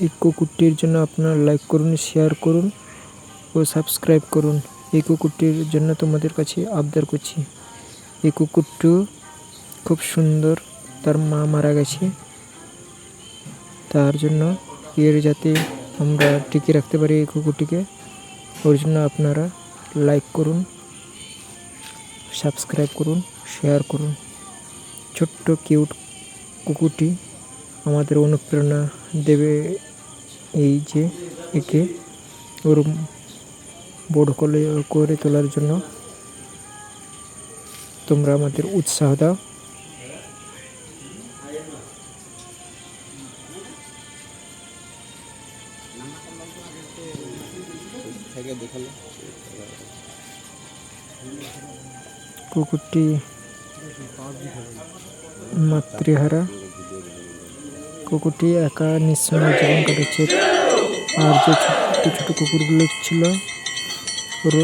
এই কুকুরটির জন্য আপনারা লাইক করুন, শেয়ার করুন ও সাবস্ক্রাইব করুন। এই কুকুরটির জন্য তোমাদের কাছে আবদার করছি। এই কুকুরটি খুব সুন্দর, তার মা মারা গেছে, তার জন্য এর যাতে আমরা টিকে রাখতে পারি এই কুকুরটিকে, ওর জন্য আপনারা লাইক করুন, সাবস্ক্রাইব করুন, শেয়ার করুন। ছোট্ট কিউট কুকুরটি আমাদের অনুপ্রেরণা দেবে এই যে একে ওর বড় করে তোলার জন্য তোমরা আমাদের উৎসাহ দাও। কুকুরটি মাতৃহারা, কুকুরটি একা নিঃসঙ্গ জীবন কাটাচ্ছে। আর যে ছোট ছোট কুকুরগুলো ছিল ওর